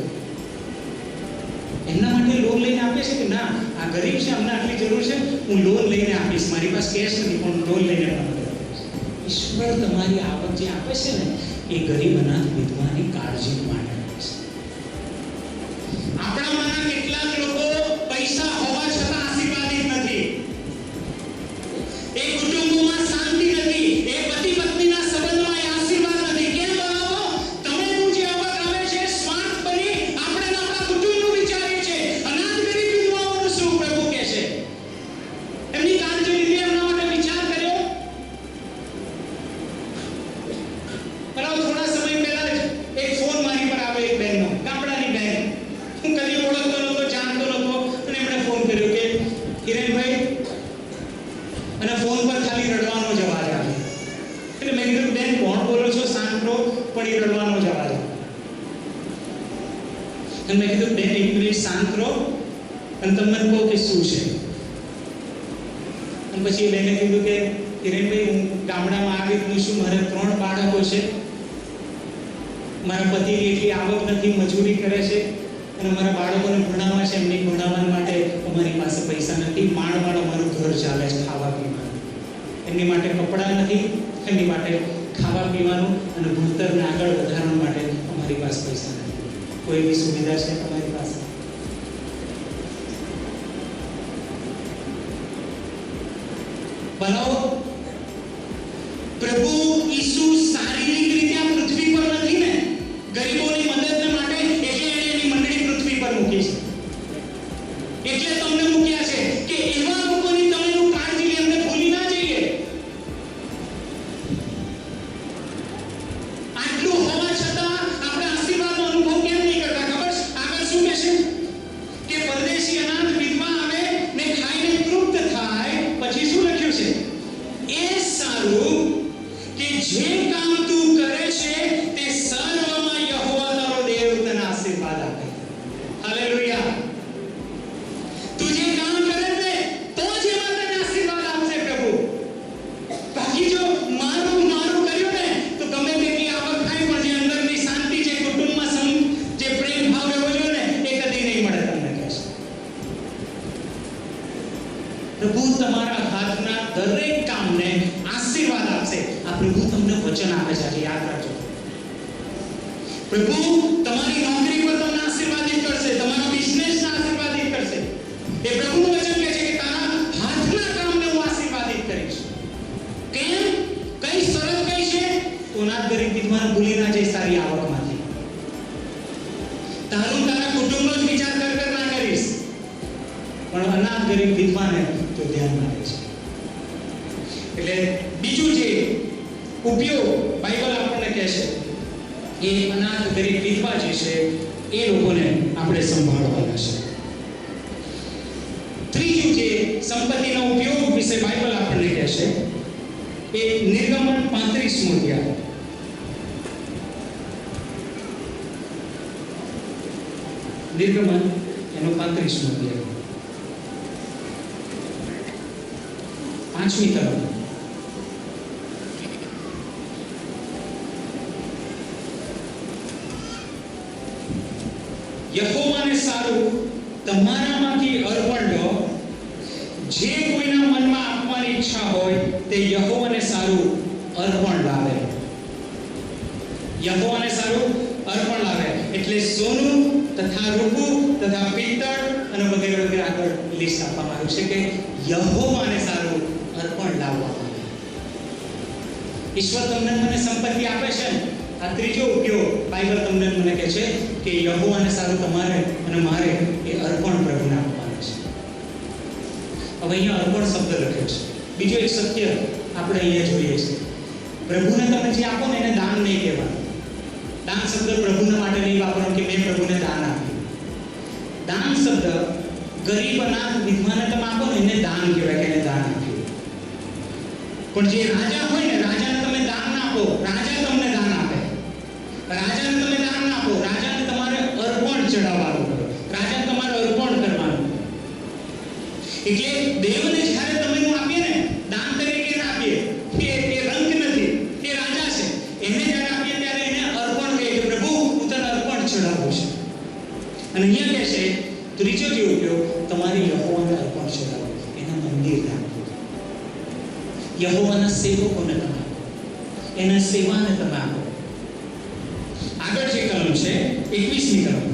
એમના માટે લોન લઈને આપે છે કે ના આ ગરીબ છે, અમને આટલી જરૂર છે, હું લોન લઈને આપીશ, મારી પાસે કેશ નથી પણ લોન લઈને આપીશ. ઈશ્વર તમારી આવક જે આપે છે ને એ ગરીબ અનાથ વિધવાની કાળજી માટે આપે છે. આપણામાંના કેટલાક લોકો પૈસા હોવા છતાં આશીર્વાદિત નથી. એ કુટુંબોમાં શાંતિ નથી, એ પતિ પત્નીના સંબંધમાં એ આશીર્વાદ નથી. કેમ બનાવો? તમેનું જે આવક આવે છે સ્વાર્થ બની આપણે આપણા કુટુંબનું વિચારીએ છે. અનાથ, ગરીબ, વિધવાઓનું શું પ્રભુ કહે છે? એમની કાળજી લીધી, એમના માટે વિચાર કર્યો. થોડા સમય પહેલા જ એક ફોન મારી પર આવે, એક બહેનનો, ગામડાની બહેન, હું કદી ઓળખતો નહોતો, જાણતો નહોતો, અને એમણે ફોન કર્યો કે હિરેનભાઈ, અને ફોન પર ખાલી રડવાનો જ અવાજ આવે. એટલે મેં કીધું બેન કોણ બોલો છો? શાંત રહો, પણ એ રડવાનો જ અવાજ આવે. અને મેં કીધું બેન 1 મિનિટ શાંત રહો અને તમને કહો કે શું છે. અને પછી બેને કીધું કે હિરેનભાઈ હું ગામડામાં આવી રીતનું છું, મારે 3 બાળકો છે, મારા પતિની એટલી આવક નથી, મજૂરી કરે છે, અને મારા બાળકોને ભણાવવા છે, એમની ભણાવવા માટે અમારી પાસે પૈસા નથી, માણવાળો અમારું ઘર ચાલે છે, ખાવા પીવાનું, એમની માટે કપડાં નથી, એમની માટે ખાવા પીવાનું અને ભણતરને આગળ વધારવા માટે અમારી પાસે પૈસા નથી. કોઈ એવી સુવિધા છે તમારી પાસે? બનાવો. પ્રભુ ઈસુ શારીરિક રીતે આ પૃથ્વી પર નથી ને, ગરીબોની મદદ માટે, એટલે એણે એની મંડળી પૃથ્વી પર મૂકી છે. એટલે તમને મૂક્યા છે કે એવા લોકોની તમે કાળજી લે, અમને ભૂલી ના જઈએ. આટલું હોવા છતાં આપણે આશીર્વાદનો અનુભવ કેમ નહીં કરતા ખબર? આગળ શું કહેશે કે પરદેશી અનાથ, વિધવા આવે ને ખાઈને તૃપ્ત થાય. પછી શું લખ્યું છે? એ સારું કે જે કામ તું કરે છે તે સર્વમાં યહોવા તારો દેવ તને આશીર્વાદ આપે. હાલેલુયા. તું જે કામ કરે છે તો જ એમાં તને આશીર્વાદ આપશે પ્રભુ. બાકી જો મારું કર્યું ને તો ગમે તેટલી આવક થાય પણ જે અંદરની શાંતિ છે, કુટુંબમાં જે પ્રેમ ભાવ એવો જોઈએ ને એ કદી નહીં મળે. તમને કહેશે પ્રભુ તમારા હાથના દરેક કામને આશીર્વાદ આપશે. આ પ્રભુ તમને વચન આપે છે, આજે યાદ રાખજો. પ્રભુ તમારી નોકરી પર તમને આશીર્વાદિત કરશે, તમારા બિઝનેસને આશીર્વાદિત કરશે. એ પ્રભુનું વચન કહે છે કે તારા હાથના કામને હું આશીર્વાદિત કરીશ. કેમ? કઈ શરત કઈ છે? તો અનાથ ગરીબ વિધવાને ભૂલી ના જઈશ તારી આવકમાંથી. તારા કુટુંબનો જ વિચાર કર ના કરીશ, પણ અનાથ ગરીબ વિધવાને તો ધ્યાનમાં લેશે. એટલે બીજું જે ઉપયોગ બાઇબલ આપણને કહે છે એ અનાથ ગરીબ વિધવા જે છે એ લોકોને આપણે સંભાળવાના છે. ત્રીજું જે સંપત્તિનો ઉપયોગ વિશે બાઇબલ આપણને કહે છે એ નિર્ગમન 35મો અધ્યાય. નિર્ગમન એનો 35મો અધ્યાય 5મી કલમ. યહોવાને સારું તમારામાંથી અર્પણ લો, જે કોઈના મનમાં આપવાની ઈચ્છા હોય તે યહોવાને સારું અર્પણ લાવે. યહોવાને સારું અર્પણ લાવે એટલે સોનું તથા રૂપું તથા પિત્તળ અને વગેરે વગેરે આગળ લિસ્ટ આપવામાં આવ્યું છે કે યહોવાને સારું અર્પણ લાવવામાં આવે. ઈશ્વર તમને મને સંપત્તિ આપે છે. આ ત્રીજો ઉપયોગ બાઇબલ તમને મને કહે છે કે યહોવાને સારું તમારે અને મારે એ અર્પણ પ્રભુને આપવાનું છે. હવે અહીંયા અર્પણ શબ્દ લખ્યો છે. બીજો એક સત્ય આપણે અહીંયા જોઈએ છે, પ્રભુને તમે જે આપો ને એને દાન નહીં કહેવાનું. દાન શબ્દ પ્રભુના માટે નહીં વાપરવાનો કે મેં પ્રભુને દાન આપ્યું. દાન શબ્દ ગરીબ અનાથ વિધવાને તમે આપો ને એને દાન કહેવાય કે એને દાન આપ્યું. પણ જે રાજા હોય ને રાજાને તમે દાન ના આપો, રાજા તમને દાન આપે. રાજાને તમે દાન ના આપો, રાજાને તમારે અર્પણ ચડાવવાનું, રાજાને તમારે અર્પણ કરવાનું. એટલે દેવને જ્યારે તમે હું આપીએ ને દાન તરીકે ના આપીએ કે એ રંગ નથી, એ રાજા છે, એને જ્યારે આપીએ ત્યારે એને અર્પણ કહે કે પ્રભુ હું તને અર્પણ ચડાવું છું. અને અહીંયા કહે છે ત્રીજો જે ઉપયોગ તમારી યહોવાને અર્પણ ચડાવો, એના મંદિર રાખો, યહોવાના સેવકોને તમે આપો, એના સેવાને તમે આપો. આગળ જે કલમ છે 21મી કલમ.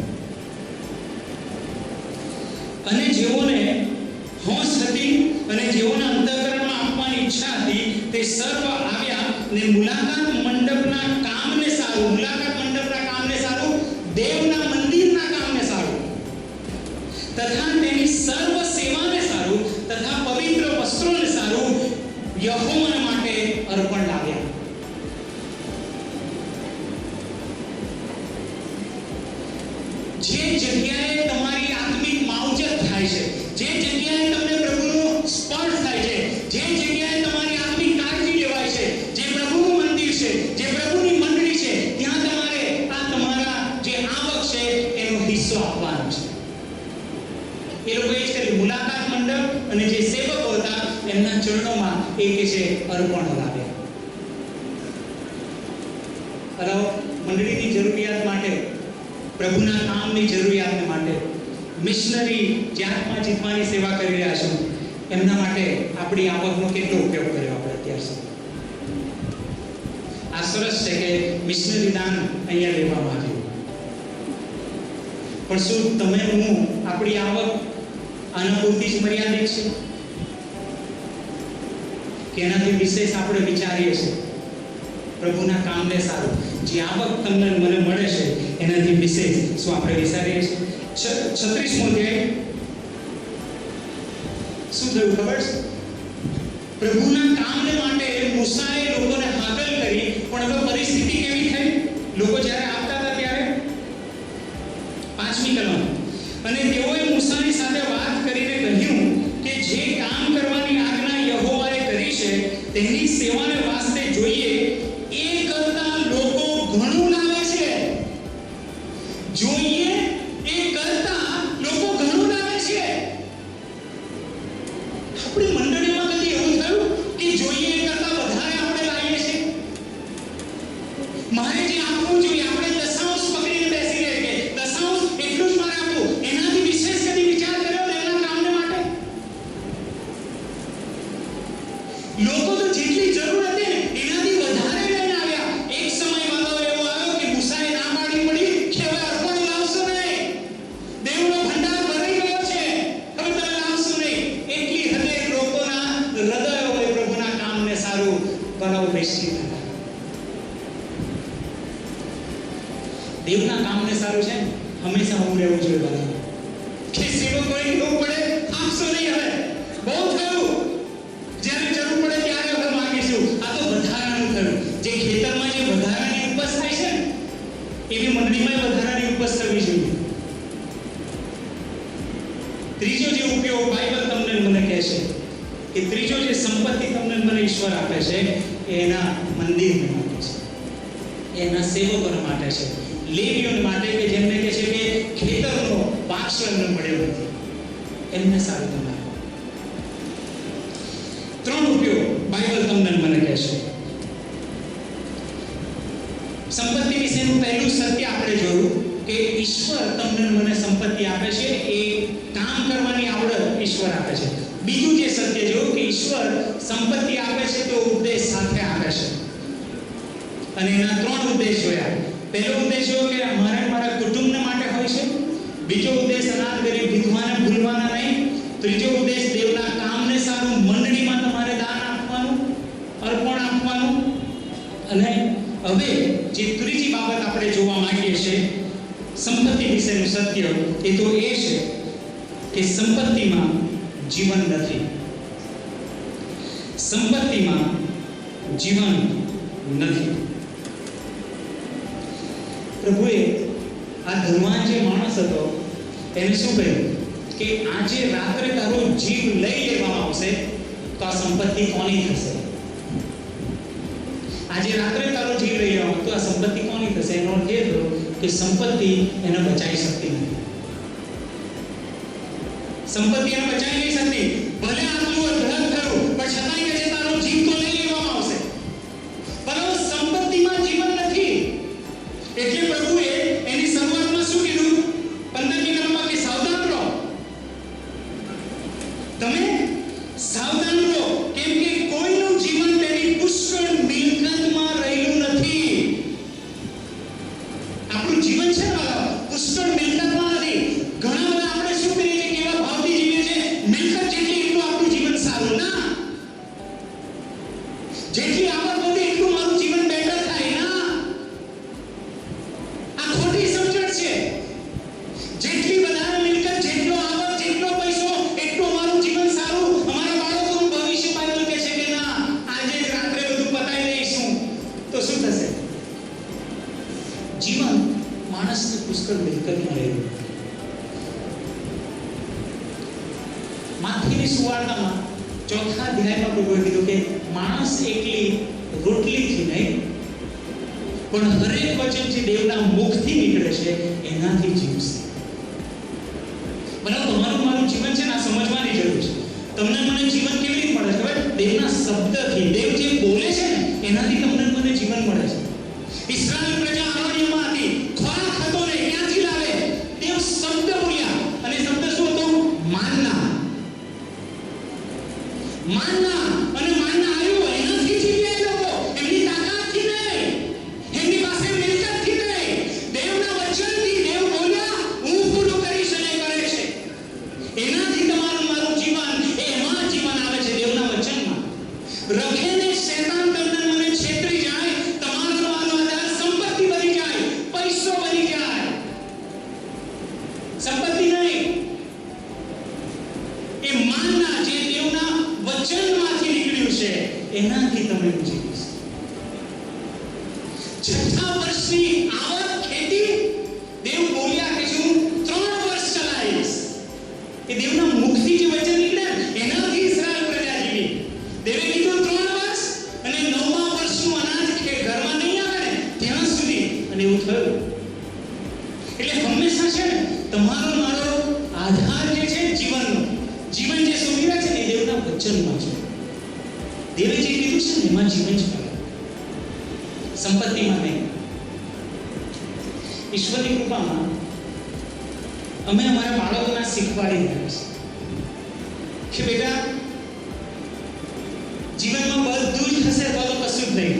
અને જેઓને હોશ હતી અને જેઓના અંતઃકરણમાં આપવાની ઈચ્છા હતી તે સર્વ આવ્યા ને મુલાકાત મંડપના કામને સારું, દેવના મંદિરના કામને સારું તથા તેની સર્વ સેવાને સારું તથા પવિત્ર વસ્ત્રોને સારું યહોવા માટે અર્પણ લાવ્યા. જે જગ્યાએ તમારી આત્મિક માવજત થાય છે, જે જગ્યાએ તમને પ્રભુનો સ્પર્શ થાય છે, જે જગ્યાએ તમારી આત્મિક કાળજી લેવાય છે, જે પ્રભુનું મંદિર છે, જે પ્રભુની મંડળી છે, ત્યાં તમારે આ તમારા જે આવક છે એનો હિસ્સો આપવાનો છે. એ લોકો એ જ કર્યું. મુલાકાત મંડપ અને જે સેવકો હતા એમના ચરણોમાં એ કે છે અર્પણ લાવ્યા. મંડળીની જરૂરિયાત માટે, પ્રભુના કામની જરૂરિયાતને માટે, મિશનરી જે આત્મા જીતવાની સેવા કરી રહ્યા છે એમના માટે આપણી આવકનો કેટલો ઉપયોગ કર્યો આપણે અત્યાર સુધી. આ સરસ છે કે મિશનરી દાન અહીંયા લેવામાં આવ્યું. પણ શું તમે હું આપણી આવક આના પૂરતી જ મર્યાદિત છે કે એનાથી વિશેષ આપણે વિચારીએ છીએ? પ્રભુના કામને સારું જે આવક તમને મને મળે છે એનાથી વિશેષ શું આપણે વિચારીએ છીએ? 36મો અધ્યાય શું થયું ખબર છે? પ્રભુના કામને માટે મૂસાએ લોકોને હાકલ કરી, પણ હવે પરિસ્થિતિ કેવી થઈ? લોકો જ્યારે આવતા હતા ત્યારે 5મી કલમ. અને તેઓએ મૂસાની સાથે વાત કરીને કહ્યું કે જે કામ કરવાની આજ્ઞા યહોવાએ કરી છે તેની સેવાને વાસ્તે જોઈએ એ કરતા લોકો ઘણું લાવે છે. જોઈએ એ કરતા લોકો ઘણું લાવે છે. આપણી મંડળીમાં કદી એવું થયું કે જોઈએ એ કરતા વધારે આપણે લાવીએ છીએ? મારે જે આપવું જોઈએ આપણે દશાંશ પકડીને બેસી રહે કે દશાંશ એટલું જ મારે આપવું, એનાથી વિશેષ કદી વિચાર કર્યો એના કામને માટે? લોકો તો જેટલી જરૂર હતી ને એનાથી વધારે લઈને આવ્યા. એક સમય વાળો એવો આવ્યો કે મૂસાએ ના પાડી દેવના કામને સારું છે હંમેશા હું રહેવું જોઈએ બરાબર કે સેવકોએ કેવું પડે આપશો નહીં હવે બહુ થયું જ્યારે જરૂર પડે ત્યારે હવે માંગીશું આ તો વધારાનું થયું જે ખેતરમાં જે વધારાની ઉપજ થાય છે એવી મંડળીમાં વધારાની ઉપજ થવી જોઈએ ત્રીજો જે ઉપયોગ બાઇબલ તમને મને કહે છે કે ત્રીજો જે સંપત્તિ તમને મને ઈશ્વર આપે છે એ એના મંદિર માટે છે એના સેવકો માટે છે લેવીઓ માટે કે જેમને કહે છે કે ખેતરનો પાક એમને મળ્યો નથી એમને સારું તમે ત્રણ ઉપયોગ બાઇબલ તમને મને કહે છે સંપત્તિ વિશેનું પહેલું સત્ય આપણે જોયું કે ઈશ્વર તમને મને સંપત્તિ આપે છે એ કામ કરવાની આવડત ઈશ્વર આપે છે બીજું જે સત્ય જોયું કે ઈશ્વર સંપત્તિ આપે છે તો ઉપદેશ સાથે આપે છે અને એના ત્રણ ઉદ્દેશ જોયા પહેલો ઉદ્દેશ જોયો કે મારા કુટુંબને માટે હોય છે બીજો ઉદ્દેશ અનાથ ગરીબ વિધવાને ભૂલવાના નહીં ત્રીજો ઉદ્દેશ દેવના કામને સારું મંડળીમાં તમારે દાન આપવાનું અર્પણ આપવાનું અને હવે જે ત્રીજી બાબત આપણે જોવા માંગીએ છીએ સંપત્તિ વિશેનું સત્ય એ તો એ છે કે સંપત્તિમાં જીવન નથી સંપત્તિમાં જીવન નથી પ્રભુએ આ ધનવાન જે માણસ હતો એને શું કહ્યું કે આજે રાત્રે તારો જીવ લઈ લેવામાં આવશે તો આ સંપત્તિ કોની થશે આજે રાત્રે તારો જીવ લઈ લેવામાં તો આ સંપત્તિ કોની થશે એનો અર્થ એ થયો કે સંપત્તિ એને બચાવી શકતી નથી સંપત્તિ એને બચાવી નહીં શકતી ભલે આટલું અધરક થયું પણ છતાંય કે તારો જીવ તો લઈ લેવામાં આવશે પરંતુ સંપત્તિમાં જીવન નથી એટલે પ્રભુએ એની શરૂઆતમાં શું કીધું 15મી કલમમાં કે સાવધાન રહો તમે સાવધાન રહો કેમ કે કોઈનું જીવન તેની પુષ્કળ મિલકતમાં રહેલું નથી આપણું જીવન છે વાલા પુષ્કળ મિલકતમાં નથી ઘણા બધા આપણે શું કરીએ છીએ કેવા ભાવથી જીવીએ છીએ મિલકત જેટલી એટલું આપણું જીવન સારું ના જેટલી આવક વધે એટલું મારું જીવન બેટર થાય ના આ ખોટી સમજણ છે જેટલી વધારે મિલકત જેટલો આવક જેટલો પૈસો એટલું અમારું જીવન સારું અમારા બાળકોનું ભવિષ્ય બાઇબલ કહે છે કે ના આજે જ રાત્રે બધું પતાવી દઈશું તો શું થશે જીવન માણસની પુષ્કળ મિલકતમાં રહેલું માથીની સુવાર્તામાં ચોથા અધ્યાયમાં પ્રભુએ કીધું કે માણસ એકલી રોટલીથી નહીં પણ હરેક વચન જે દેવના મુખથી નીકળે છે એનાથી જીવશે બરાબર તમારું મારું જીવન છે ને સમજવાની જરૂર છે તમને મને જીવન કેવી રીતે મળે ખબર દેવના શબ્દથી દેવ જે બોલે છે ને એનાથી તમને મને જીવન મળે છે ઇસ્રાયેલ પ્રજા અરણ્યમાં હતી ખોરાક હતો ને ક્યાંથી લાવે દેવ શબ્દ બોલ્યા અને શબ્દ શું હતો માનના અને માનના આવ્યું એનાથી જીવ્યા લોકો એમની તાકાતથી નહીં એમની પાસે મિલકતથી નહીં દેવના વચનથી દેવ બોલ્યા હું પૂરું કરીશ અને કરે છે એનાથી તમારું મારું જીવન એમાં જીવન આવે છે દેવના વચનમાં રખેને શૈતાન તમને મને છેતરી જાય તમારો મારો આધાર સંપત્તિ બની જાય પૈસો બની જાય સંપત્તિ નહીં એ માનના જે દેવના વચનમાંથી નીકળ્યું છે એનાથી તમે જીવીશ છઠ્ઠા વર્ષની આવક ખેતી દેવ બોલ્યા કે હું 3 વર્ષ ચલાવીશ એ દેવના મુખથી જે વચન નીકળે એનાથી ઇસ્રાયેલ પ્રજા જીવી દેવે કીધું 3 વર્ષ અને 9મા વર્ષનું અનાજ ઘરમાં નહીં આવે ને ત્યાં સુધી અને એવું થયું એટલે હંમેશા છે ને તમારો મારો આધાર જે છે જીવનનો જીવન જે સુવિધા છે ને એ દેવના વચનમાં છે દેવે જે કીધું છે ને એમાં જીવન છે સંપત્તિમાં નહીં ઈશ્વરની કૃપામાં અમે અમારા બાળકોને શીખવાડી રહ્યા છે કે બેટા જીવનમાં બધું જ થશે તો કશું જ નહીં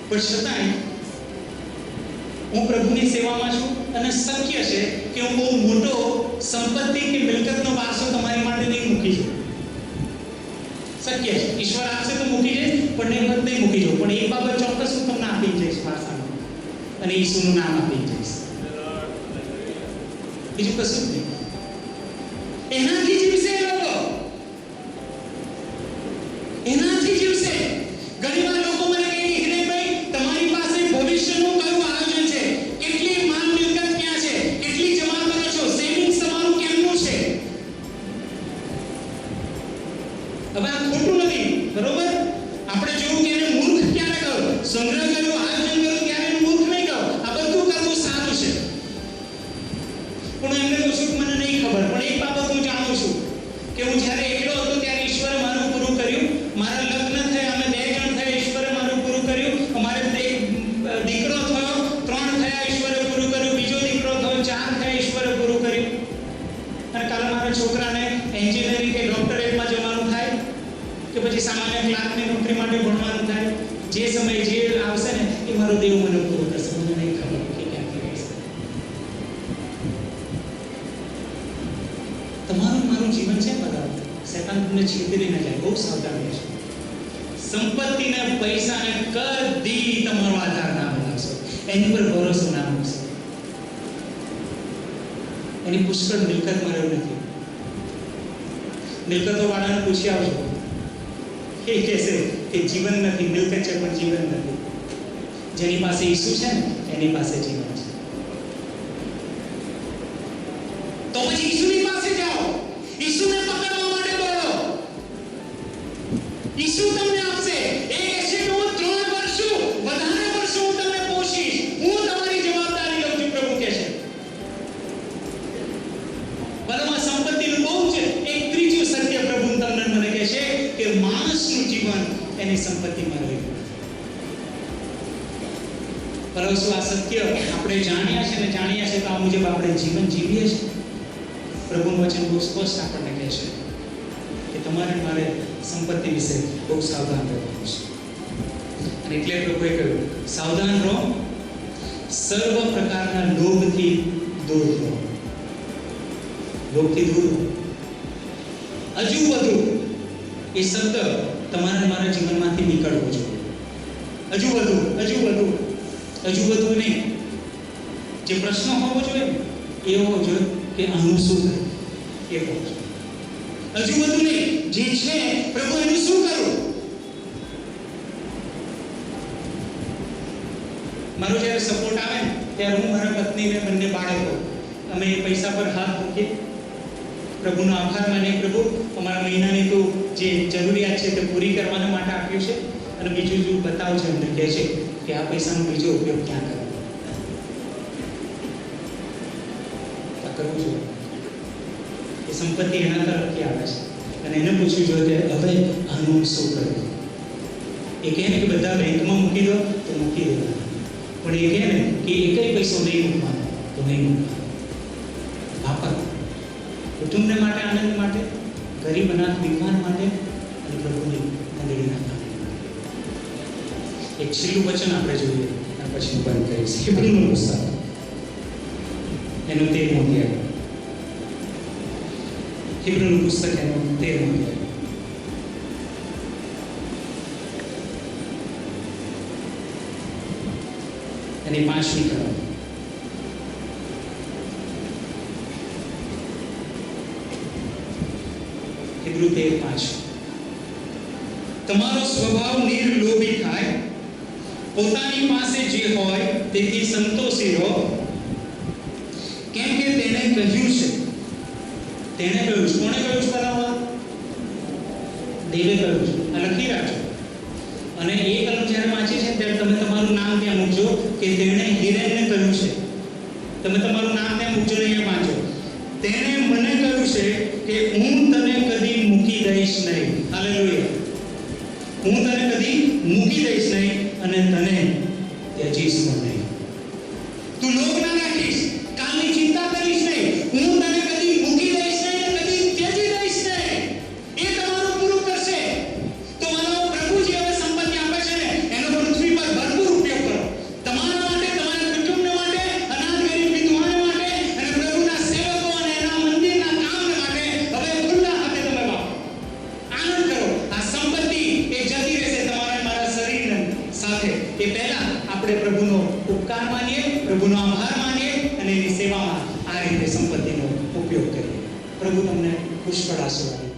પણ છતાંય હું પ્રભુની સેવામાં છું અને શક્ય છે કે હું બહુ મોટો સંપત્તિ કે મિલકતનો વારસો તમારી માટે નહીં મૂકી જાઉં શક્ય છે ઈશ્વર આપશે તો મૂકી જઈશ પણ નહીં મૂકી જાઉં પણ એક બાબત ચોક્કસ હું તમને આપી જઈશ વારસામાં અને ઈસુનું નામ આપી જઈશ. બીજું કશું જ નહીં. એનાથી જીવશે એ લોકો, એનાથી જીવશે. ઘણીવાર લોકો મને કહે કે હિરેનભાઈ, તમારી પાસે ભવિષ્યનું કયું આયોજન છે? કેટલી માલ મિલકત ક્યાં છે? કેટલી જમા કરો છો? સેવિંગ્સ તમારું કેમનું છે? હવે આ ખોટું નથી, બરોબર? આપણે જોયું કે એને મૂર્ખ ક્યારે કહો, સંગ્રહ કર્યો, આયોજન કર્યું, ત્યારે એને મૂર્ખ નહીં કહો. આ બધું કરવું સારું છે. પણ એમને કહું છું કે મને નહીં ખબર, પણ એક બાબત હું જાણું છું કે હું જ્યારે એકલો હતો ત્યારે ઈશ્વરે મારું પૂરું કર્યું. મારા લગ્ન થયા, અમે 2 જણ થયા, ઈશ્વરે મારું પૂરું કર્યું. અમારે એક દીકરો થયો, 3 થયા, ઈશ્વરે પૂરું કર્યું. બીજો દીકરો થયો, 4 થયા, ઈશ્વરે પૂરું કર્યું. અને કાલે મારા છોકરાને એન્જિનિયરિંગ કે ડોક્ટરેટમાં જવાનું થાય કે પછી સામાન્ય ક્લાર્કની નોકરી માટે ભણવાનું થાય. જે સમય જે આવશે ને એ મારો દેવ મને પૂરું કરશે. મને નહીં ખબર કે ક્યાંથી રહેશે. તમારું મારું જીવન છે બધા, શૈતાન તમને છેતરી ન જાય. બહુ સાવધાન રહેજો. સંપત્તિને, પૈસાને કદી તમારો આધાર ના બનાવશો, એની પર ભરોસો ના મૂકશો. એની પુષ્કળ મિલકત મારે નથી. મિલકતો વાળાને પૂછી આવજો, એ કહેશે કે જીવન નથી, મિલકત છે પણ જીવન નથી. જેની પાસે ઈસુ છે ને એની પાસે જીવન છે. તો પછી ઈસુની પાસે જાઓ, ઈસુને પકડવા માટે દોડો. ઈસુ તમને આપશે. એ કહેશે કે હું 3 વર્ષો, વધારે વર્ષો હું તમને પોષીશ, હું તમારી જવાબદારી લઉં છું. પ્રભુ કહેશે. બરાબર, સંપત્તિનું બહુ છે. એક ત્રીજું સત્ય પ્રભુ તમને મને કહેશે કે માણસનું જીવન એની સંપત્તિમાં રહ્યું. પરંતુ આ સત્ય આપણે જાણ્યા છે ને જાણ્યા છે તો આ મુજબ આપણે જીવન જીવીએ છીએ. પ્રભુનું વચન બહુ સ્પષ્ટ આપણને કહે છે કે તમારે મારે સંપત્તિ વિશે બહુ સાવધાન રહેવાનું છે. અને એટલે પ્રભુએ કહ્યું, સાવધાન રહો, સર્વ પ્રકારના લોભથી દૂર રહો. લોભથી દૂર રહો. હજુ વધુ એ શબ્દ તમારા મારા જીવનમાંથી નીકળવો જોઈએ. હજુ વધુ, હજુ વધુ, હજુ વધુ નહીં. જે પ્રશ્ન હોવો જોઈએ એ હોવો જોઈએ કે આનું શું થાય, એ હોવો જોઈએ. હજુ વધુ નહીં. જે છે પ્રભુ એનું શું કરું? મારો જ્યારે સપોર્ટ આવે ને ત્યારે હું મારા પત્નીને, બંને બાળકો, અમે એ પૈસા પર હાથ મૂકીએ, પ્રભુનો આભાર માનીએ. પ્રભુ અમારા મહિનાની તો જે જરૂરિયાત છે તે પૂરી કરવાના માટે આપ્યું છે, અને બીજું જો બતાવજો અમને કહે છે કે આ પૈસાનો બીજો ઉપયોગ ક્યાં કરવો. આ કરવું જોઈએ. એ સંપત્તિ એના તરફથી આવે છે અને એને પૂછવું જોઈએ કે હવે આનું શું કરવું. એ કહે ને કે બધા બેંકમાં મૂકી દો તો મૂકી દો, પણ એ કહે ને કે એકય પૈસો નહીં મૂકવાનો તો નહીં મૂકવાનો. વાપર. કુટુંબને માટે, આનંદ માટે, ગરીબ અનાથ વિદ્વાન માટે અને પ્રભુની મંડળીના માટે. એક છેલ્લું વચન આપણે જોઈએ અને પછી હું બંધ કરીશ. હિબ્રુનું પુસ્તક એનું 13મો અધ્યાય. હિબ્રુનું પુસ્તક એનું 13મો અધ્યાય. એની 5મી કલમ. હિબ્રુ 13:5. તમારો સ્વભાવ નિર્લોભી થાય, પોતાની પાસે જે હોય તેથી સંતોષી રહો, કેમ કે તેણે કહ્યું છે. તેણે કહ્યું છે. કોણે કહ્યું છે? બરાબર, દેવે કહ્યું છે. આ લખી રાખજો. અને એ કલમ જ્યારે વાંચી છે ત્યારે તમે તમારું નામ ત્યાં મૂકજો કે તેણે હિરેનને કહ્યું છે. તમે તમારું નામ ત્યાં મૂકજો ને અહીંયા વાંચો. તેણે મને કહ્યું છે કે હું તને કદી મૂકી દઈશ નહીં. હાલેલુયા. હું તને કદી મૂકી દઈશ નહીં અને તને ત્યજીશ પણ નહીં. તું લોભ ના રાખીશ, કાલની ચિંતા કરીશ નહીં. હું તને કદી મૂકી દઈશ નહીં અને કદી ત્યજી દઈશ નહીં. એ તમારું પૂરું કરશે. તો મારો પ્રભુ જે હવે સંપત્તિ આપે છે ને એનો પૃથ્વી પર ભરપૂર ઉપયોગ કરો. તમારા માટે, તમારા કુટુંબ માટે, અનાથ ગરીબ વિધવાને માટે અને પ્રભુના સેવકો અને એના મંદિરના કામ માટે હવે ખુલ્લા હાથે તમે વાપરો. આનંદ કરો. આ સંપત્તિ એ જતી રહેશે તમારા મારા શરીર સાથે. એ પહેલા આપણે પ્રભુનો ઉપકાર માનીએ પ્રભુનો આભાર માનીએ અને એની સેવામાં આ રીતે સંપત્તિનો ઉપયોગ કરીએ. પ્રભુ તમને પુષ્કળ આશીર્વાદ આપે.